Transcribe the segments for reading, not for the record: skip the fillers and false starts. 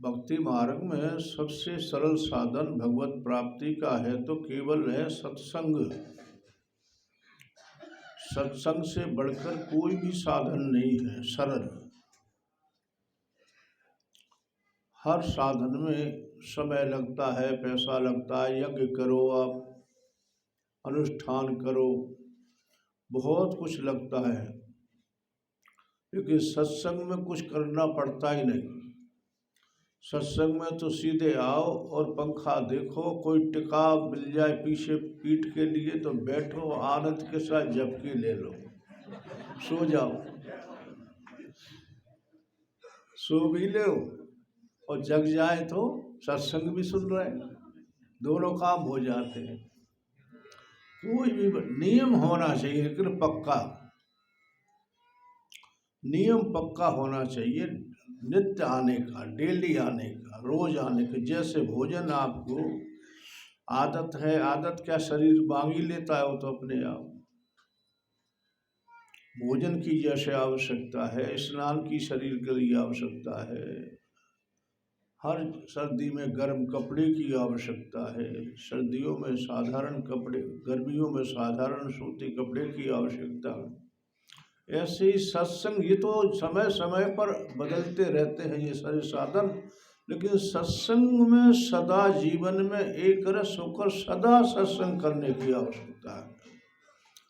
भक्ति मार्ग में सबसे सरल साधन भगवत प्राप्ति का है तो केवल है सत्संग। सत्संग से बढ़कर कोई भी साधन नहीं है सरल। हर साधन में समय लगता है, पैसा लगता है, यज्ञ करो आप, अनुष्ठान करो, बहुत कुछ लगता है, लेकिन सत्संग में कुछ करना पड़ता ही नहीं। सत्संग में तो सीधे आओ और पंखा देखो, कोई टिका मिल जाए पीछे पीठ के लिए तो बैठो, आनंद के साथ झपकी ले लो, सो जाओ, सो भी लो और जग जाए तो सत्संग भी सुन रहे, दोनों काम हो जाते हैं। कोई भी नियम होना चाहिए, लेकिन पक्का नियम पक्का होना चाहिए, नित्य आने का, डेली आने का, रोज आने का। जैसे भोजन आपको आदत है, आदत क्या शरीर मांग ही लेता है वो तो अपने आप। भोजन की जैसे आवश्यकता है, स्नान की शरीर के लिए आवश्यकता है, हर सर्दी में गर्म कपड़े की आवश्यकता है, सर्दियों में साधारण कपड़े, गर्मियों में साधारण सूती कपड़े की आवश्यकता है। ऐसे ही सत्संग, ये तो समय समय पर बदलते रहते हैं ये सारे साधन, लेकिन सत्संग में सदा जीवन में एक रस होकर सदा सत्संग करने की आवश्यकता है।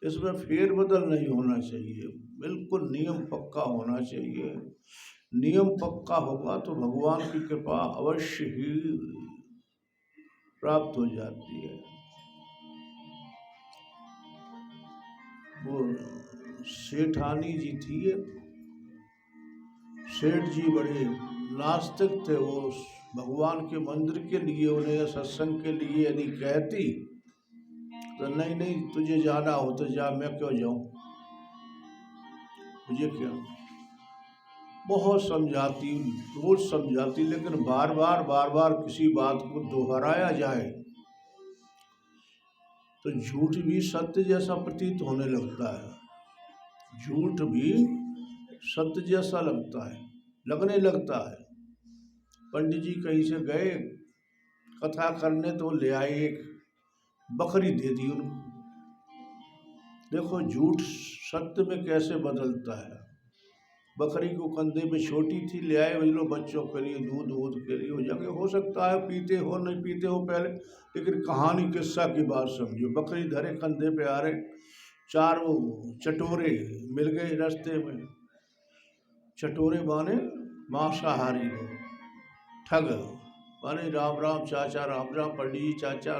इसमें फेरबदल नहीं होना चाहिए, बिल्कुल नियम पक्का होना चाहिए। नियम पक्का होगा तो भगवान की कृपा अवश्य ही प्राप्त हो जाती है। वो सेठानी जी थी, सेठ जी बड़े नास्तिक थे। वो भगवान के मंदिर के लिए उन्हें सत्संग के लिए यदि कहती तो नहीं नहीं तुझे जाना हो तो जा, मैं क्यों जाऊं, मुझे क्या। बहुत समझाती, रोज समझाती, लेकिन बार बार किसी बात को दोहराया जाए तो झूठ भी सत्य जैसा प्रतीत होने लगता है, झूठ भी सत्य जैसा लगने लगता है। पंडित जी कहीं से गए कथा करने तो ले आए, एक बकरी दे दी उनको। देखो झूठ सत्य में कैसे बदलता है। बकरी को कंधे पे छोटी थी, ले आए, वही लो बच्चों के लिए दूध के लिए हो जाके, हो सकता है पीते हो नहीं पीते हो पहले, लेकिन कहानी किस्सा की बात समझो। बकरी धरे कंधे पे आ रहे, चार वो चटोरे मिल गए रास्ते में। चटोरे माने मांसाहारी हो, ठग माने राम राम चाचा, राम राम पंडित जी चाचा,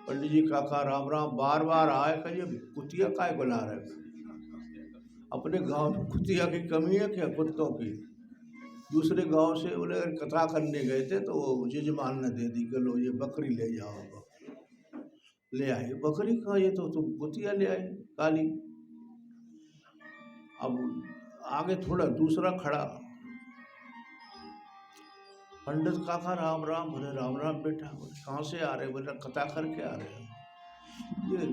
पंडित जी काका, राम राम। बार बार आए, कहिए कुतिया काय बुला रहे, अपने गांव में कुतिया की कमी है क्या, कुत्तों की। दूसरे गांव से बोले कथा करने गए थे तो जजमान ने दे दी कि लो ये बकरी ले जाओ। ले आए बकरी, कहा ये तो तुम कुतिया ले आए काली। अब आगे थोड़ा दूसरा खड़ा, पंडित काका राम राम। बोले राम राम बेटा। कहाँ से आ रहे, बोले कथा करके आ रहे हैं। ये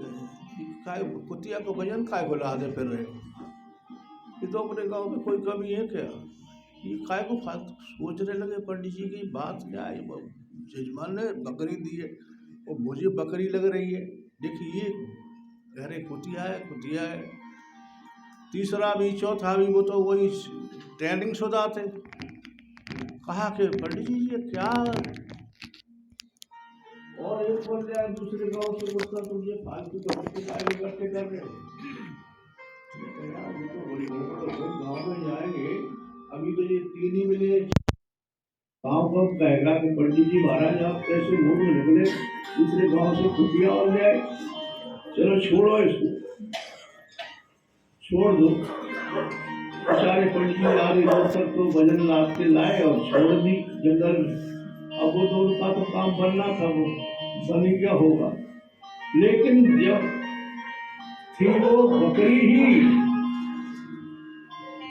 काय कुतिया को भजन काय बुला दे फिर रहे हो, ये तो अपने गांव में कोई कमी है क्या, ये काय को सोचने लगे पंडित जी की बात क्या है। जजमान ने बकरी दी है और मुझे बकरी लग रही है, देखिए कह रहे कुतिया है। तीसरा भी चौथा भी वो तो वही ट्रेनिंग शुदा थे। कहा कि पंडित जी ये क्या, और एक बोल जाए दूसरे गांव से बोलता तुम ये फालतू इकट्ठे कर रहे हो। गाँव में जाएंगे, अभी तो ये 3 ही मिले, गाँव कब कहेगा कि पंडित जी महाराज आप कैसे मुंह में निकले, दूसरे गांव से खुटिया हो जाए। चलो छोड़ो इसको, छोड़ दो। सारे पंडित जी आगे तक तो भजन लाते लाए और छोड़ दी जंगल। अब वो तो उनका तो काम बनना था, वो बनी क्या होगा। लेकिन जब थी वो बकरी ही,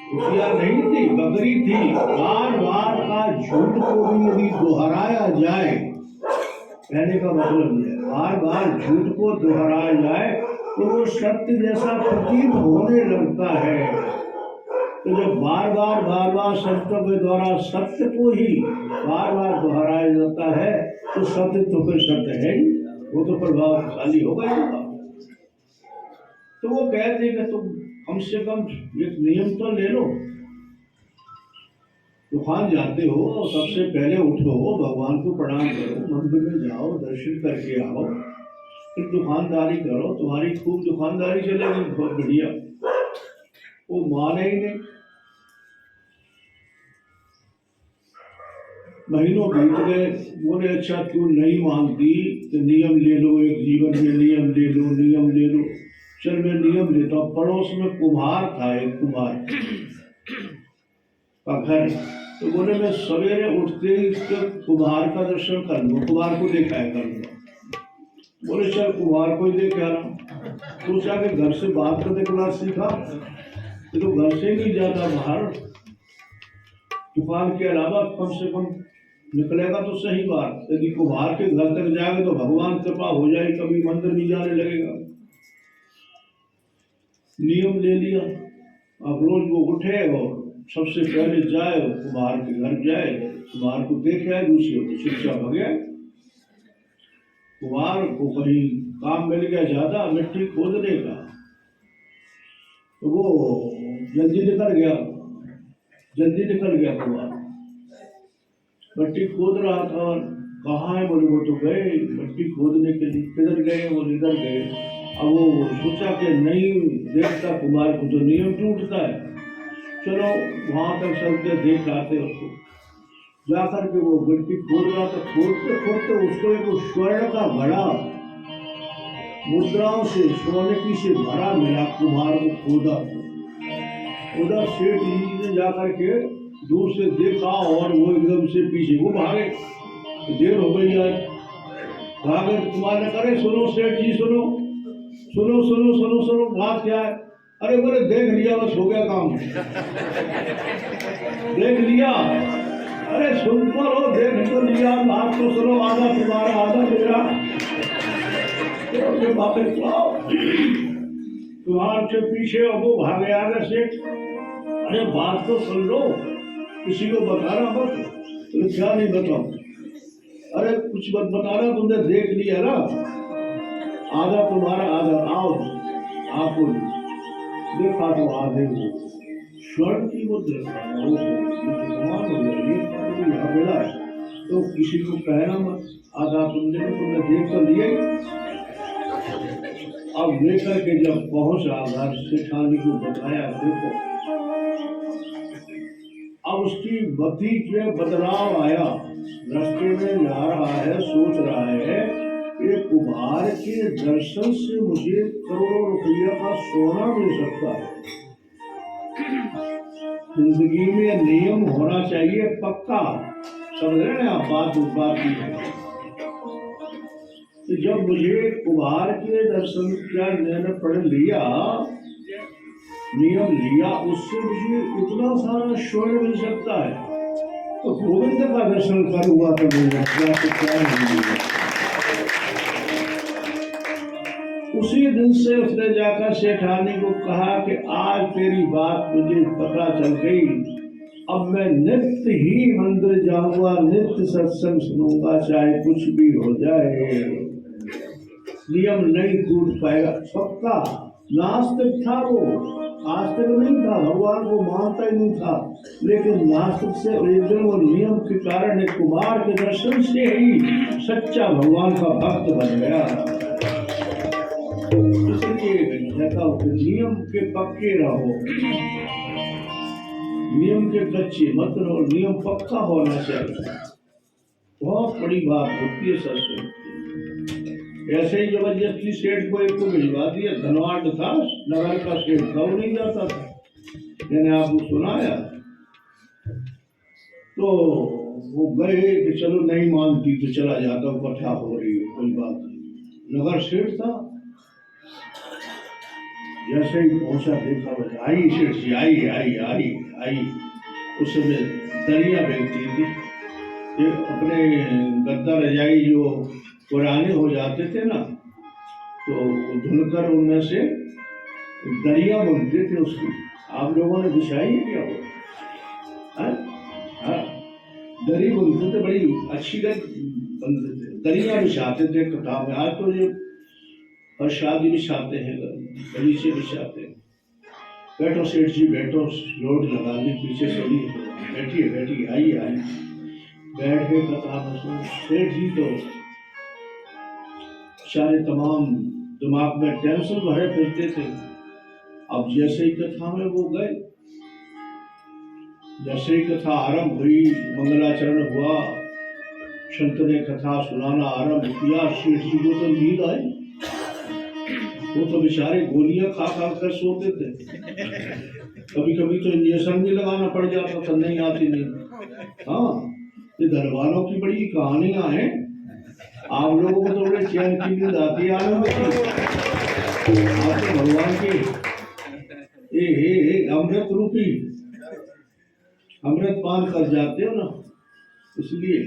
कुतिया नहीं थी, बकरी थी। बार बार का झूठ को भी यदि दोहराया जाए, कहने का मतलब है बार बार झूठ को दोहराया जाए तो वो सत्य जैसा प्रतीत होने लगता है। तो जब बार बार शब्दों के द्वारा सत्य को ही बार बार दोहराया जाता है तो सत्य तो फिर सत्य है ही, वो तो प्रभावशाली होगा ही होगा। तो वो कहते हैं कि तुम कम से कम एक नियम तो ले लो, तूफान जाते हो और सबसे पहले उठो, भगवान को प्रणाम करो, मंदिर में जाओ, दर्शन करके आओ, फिर दुकानदारी करो, तुम्हारी खूब दुकानदारी चलेगी, बहुत बढ़िया। वो माने ही नहीं। महीनों बीत गए, बोले अच्छा तू नहीं मानती तो नियम ले लो, एक जीवन में नियम ले लो, नियम ले लो। चल मैं नियम लेता हूँ। पड़ोस में कुम्हार था, एक कुम्हार का घर, तो बोले मैं सवेरे उठते ही कुम्हार का दर्शन कर लूँ, कुम्हार को देखा है कर लूँगा। बोले चल कुम्हार को ही देख आ रहा। सोचा कि घर से बात करने के बाद सीखा, तो घर से नहीं जाता बाहर, दुकान के अलावा कम से कम निकलेगा तो सही बात। यदि कुम्हार के घर तक जाएगा तो भगवान कृपा हो जाए, कभी मंदिर भी जाने लगेगा। नियम ले लिया। अब रोज वो उठे और सबसे पहले जाए कुम्हार के घर जाए, कुम्हार को देखे आए, दूसरे को चुपचाप हो गया। कुम्हार को कहीं काम मिल गया ज्यादा मिट्टी खोदने का, तो वो जल्दी निकल गया कुम्हार। मिट्टी खोद रहा था और कहाँ है, बोले वो तो गए मिट्टी खोदने के लिए। किधर गए, वो इधर गए। अब वो सोचा कि नहीं देखता कुम्हार को तो नियम टूटता है, चलो वहां तक चलते देख आते उसको। जाकर के वो मिट्टी खोद रहा था, खोदते खोदते उसको एक स्वर्ण का घड़ा मुद्राओं से सोने की से भरा मिला। कुम्हार को खोदा, उधर सेठ जी ने जाकर के दूर से देखा और वो एकदम से पीछे वो भागे। देर हो गई यार, भागे। कुम्हार ने करे सुनो सेठ जी, सुनो सुनो सुनो सुनो सुनो, बात क्या है? अरे बोले देख लिया, बस हो गया काम। देख लिया? अरे सुन तो लो, देख तो लिया, बात तो सुनो, आधा तुम्हारा आधा मेरा। तो वापस कुम्हार से पीछे और वो भागे आगे से। अरे बात तो सुन लो, किसी को बताना मत। तो क्या नहीं बताओ? अरे कुछ मत बताना, तुमने देख लिया ना, आधा तुम्हारा आधा। आओ आपको देखा तो आधे स्वर्ण की मुद्रा मिला, तो किसी को कहना मत, आधा तुमने देख तो लिया। अब लेकर के जब पहुंचा घर से खाने को बताया, देखो अब उसकी मति में बदलाव आया। रास्ते में जा रहा है, सोच रहा है कि कुम्हार के दर्शन से मुझे करोड़ों रुपया का सोना मिल सकता है। जिंदगी में नियम होना चाहिए पक्का, समझ रहे हैं आप बात की है। तो जब मुझे कुम्हार के दर्शन का पढ़ लिया, नियम लिया, उससे मुझे इतना सारा स्वर्ण मिल सकता है, तो गोविंद का दर्शन करूंगा तो क्या नहीं। उसी दिन से उसने जाकर सेठानी को कहा कि आज तेरी बात मुझे पता चल गई, अब मैं नित्य ही मंदिर जाऊंगा, नित्य सत्संग सुनूंगा, चाहे कुछ भी हो जाए। नियम नहीं टूट पाएगा, पक्का। नास्तिक था वो, आस्तिक नहीं था, भगवान को मानता ही नहीं था, लेकिन नास्तिक से एकदम और नियम के कारण कुमार के दर्शन से ही सच्चा भगवान का भक्त बन गया। इसलिए नियम के पक्के रहो, नियम के कच्चे मत रहो, नियम पक्का होना चाहिए। बहुत बड़ी बात होती है सर। ऐसे ही जबरदस्ती सेठ को एक को भिजवा दिया, धनवाट था, नगर का सेठ था, वो नहीं जाता था, मैंने आपको सुनाया। तो वो गए कि चलो नहीं मानती तो चला जाता, कथा हो रही है, कोई बात नहीं। नगर सेठ था, जैसे ही पहुंचा देखा, बस आई सेठ जी, आई आई आई आई। उस समय दरिया बेचती थी, अपने गद्दा रजाई जो पुराने हो जाते थे ना, तो धुलकर उनमें से दरिया बनते थे उसकी, आप लोगों ने बिछाई है क्या वो? हाँ हाँ, दरी बुनते थे, बड़ी अच्छी बनते थे, दरिया बिछाते थे कथा में। आज तो ये हर शादी बिछाते हैं, गलीचे बिछाते हैं। बैठो सेठ जी बैठो, लोड लगा दी पीछे सोनी, बैठिए बैठिए, आइए आइए, बैठ के कथा में सुन। सेठ जी तो सारे तमाम दिमाग में टेंशन भरे फिरते थे। अब जैसे ही कथा में वो गए, जैसे ही कथा आरंभ हुई, मंगलाचरण हुआ, संत ने कथा सुनाना आरंभ किया, सेठ जी को तो नींद आई। वो तो बेचारे गोलियां खा खा कर सोते थे, कभी कभी तो इंजेक्शन भी लगाना पड़ जाता था, नहीं आती नहीं। हाँ, ये दरबारों की बड़ी कहानियां हैं। आप लोगों को तो बड़े चैन की नींद आती है आनंद की। आप तो भगवान के अमृत रूपी अमृत पान कर जाते हो ना, इसलिए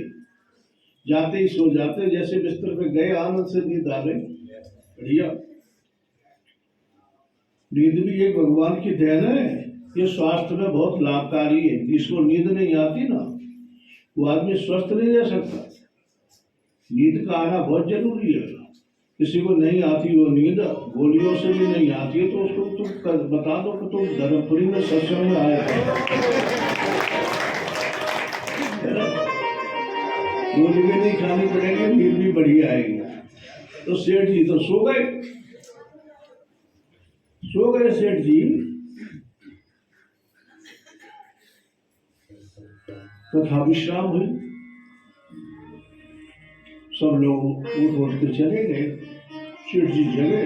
जाते ही सो जाते, जैसे बिस्तर पे गए आनंद से नींद आ गई। बढ़िया, नींद भी एक भगवान की देन है। ये स्वास्थ्य में बहुत लाभकारी है। जिसको नींद नहीं आती ना, वो आदमी स्वस्थ नहीं रह सकता। नींद का आना बहुत जरूरी है। किसी को नहीं आती वो नींद, गोलियों से भी नहीं आती है, तो उसको तुम बता दो कि तुम धर्मपुरी में सत्संग में आए गोली भी नहीं खानी पड़ेगी, नींद भी बढ़िया आएगी। तो सेठ जी तो सो गए सेठ जी। कथा विश्राम हुई, सब लोग उठ के चले गए। सेठ जी जगे,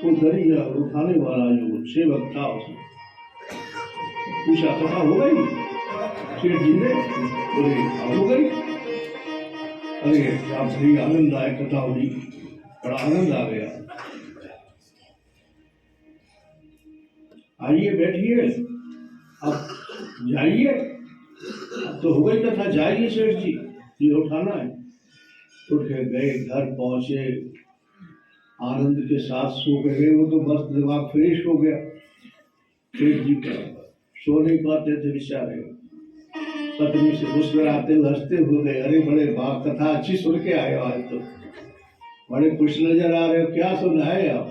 वो दरिया उठाने वाला जो सेवक था उसने पूछा कथा हो गई? सेठ जी ने बोले हो गई। अरे आप बड़ी आनंददायक कथा हुई, बड़ा आनंद आ गया। आइए बैठिए, अब जाइए, तो हो गई कथा, जाइए सेठ जी, ये उठाना है। उठ के गए, घर पहुंचे, आनंद के साथ सो गए। वो तो बस दिमाग फ्रेश हो गया। सेठ जी का सो नहीं पाते थे बेचारे, पत्नी से मुस्कुराते हंसते हो गए। अरे बड़े बाप, कथा अच्छी सुन के आए हो, आज तो बड़े खुश नजर आ रहे हो, क्या सुना है आप?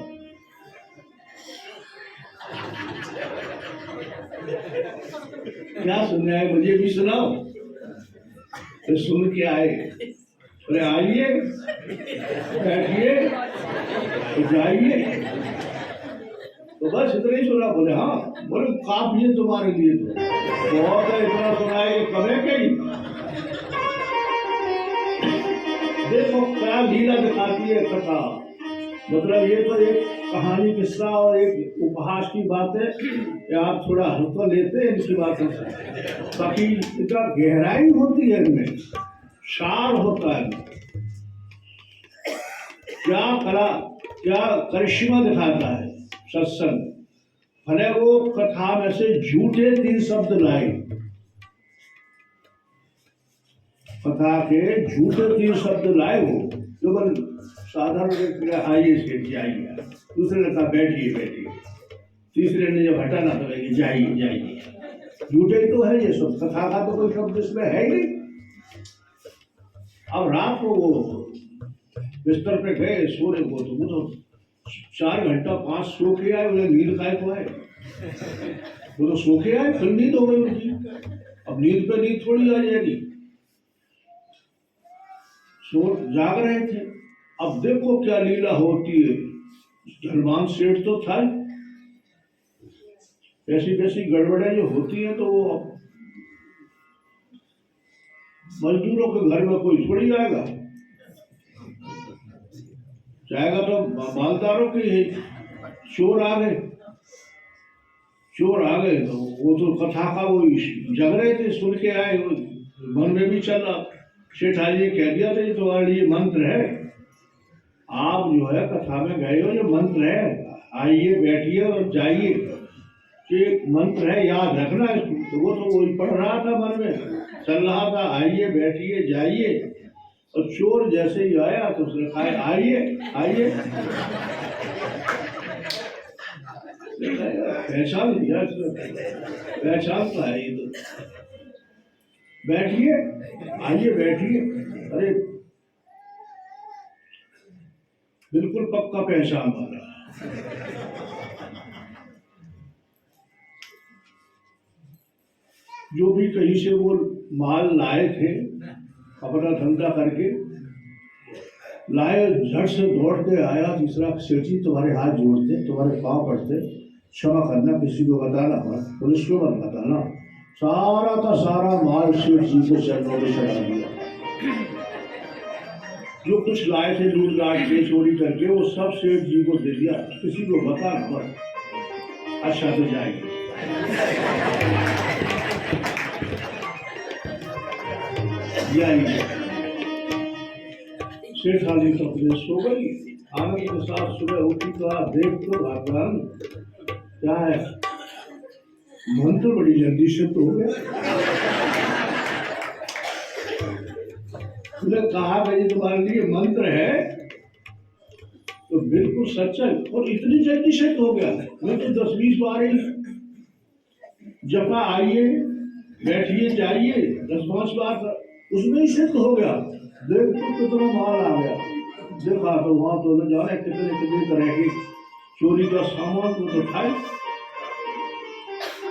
क्या सुनना है, मुझे भी सुनाओ। तो सुन के आए, अरे आइए बैठिए तो जाइए, तो बस इतना ही सुना। बोले हाँ, बोले काफी है तुम्हारे लिए, तो बहुत है, इतना सुनाए करें कहीं। देखो क्या लीला दिखाती है कथा। मतलब ये तो एक कहानी किस्सा और एक उपहास की बात है, कि आप थोड़ा हल्का लेते हैं इनकी बातों से, बाकी इतना गहराई होती है इनमें, सार होता है। क्या कला, क्या करिश्मा दिखाता है सत्संग। भले वो कथा में से झूठे 3 शब्द लाए, कथा के झूठे 3 शब्द लाए, वो जो साधारण व्यक्ति आइए सेठ जी आइए, दूसरे ने कहा बैठिए बैठिए, तीसरे ने जब हटाना तो जाइए जाइए। झूठे ही तो है ये सब, कथा का तो कोई शब्द इसमें है ही नहीं। अब रात को वो बिस्तर पे गए सोने को, तो वो तो 4 घंटा 5 सो के आए, उन्हें नींद काय को आए, वो तो सो के आए, फिर नींद हो गई उनकी। अब नींद पे नींद थोड़ी आ जाएगी, सो जाग रहे थे। अब देखो क्या लीला होती है। धनवान सेठ तो था, ऐसी वैसी गड़बड़े जो होती है तो वो मजदूरों के घर में कोई थोड़ी जाएगा तो मालदारों के चोर आ गए तो वो तो कथा का वो जग रहे थे, सुन के आए, मन में भी चल रहा। सेठाजी ने कह दिया था ये तुम्हारे लिए मंत्र है, आप जो है कथा में गए हो, ये मंत्र है, आइए बैठिए और जाइए, ये मंत्र है, याद रखना इसको। तो वो तो वही पढ़ रहा था, मन में चल रहा था, आइए बैठिए जाइए। और चोर जैसे ही आया तो उसने कहा आइए आइए। पहचान लिया, पहचानता है ये तो। बैठिए, आइए बैठिए। अरे बिल्कुल पक्का पहचान वाला। जो भी कहीं से वो माल लाए थे अपना धंधा करके लाए, झट से दौड़ के आया। तीसरा सेठ जी तुम्हारे हाथ जोड़ते, तुम्हारे पाँव पड़ते, क्षमा करना, किसी को बताना मत, पुलिस को मत बताना। सारा का सारा माल सेठ जी को चरणों में चढ़ा दिया। जो कुछ लाए थे लूट लाट के चोरी करके, वो सब सेठ जी को दे दिया, किसी को बताना मत। अच्छा तो जाएंगे। सेठ हाली तो अपने सो गई। आनंद के साथ सुबह उठी तो देख तो भगवान क्या है, मन तो बड़ी जल्दी से तो हो गया। कहा भाई तुम्हारे लिए मंत्र है तो बिल्कुल सच्चा, और इतनी जल्दी से तो हो गया। मैं तो 10-20 बार ही जपा, आइए बैठिए जाइए, 10-5 बार उसमें ही सिद्ध हो गया। देख तो कितना माल आ गया। देखा तो वहां तो न जाने कितने कितने तरह के चोरी का सामान तो उठाए।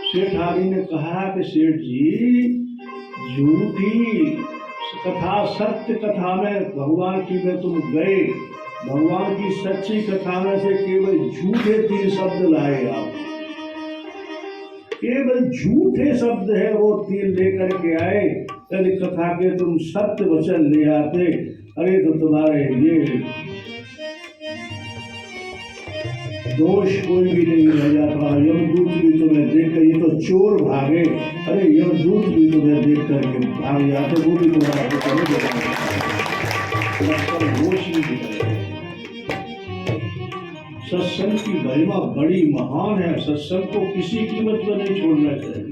सेठ हारी ने कहा कि सेठ जी, झूठी कथा सत्य कथा में भगवान की में तुम गए, भगवान की सच्ची कथा में से केवल झूठे 3 शब्द लाए आप, केवल झूठे शब्द है वो 3 लेकर के आए। यदि कथा के तुम सत्य वचन ले आते, अरे तो तुम्हारे ये दोष कोई भी नहीं रह जाता। यमदूत भी तुम्हें देख कर, ये तो चोर भागे, अरे यमदूत भी तुम्हें देख करके भाग जाते, वो भी तुम्हारा दोष नहीं दिखाएगा। सत्संग की महिमा बड़ी महान है। सत्संग को किसी कीमत पर नहीं छोड़ना चाहिए।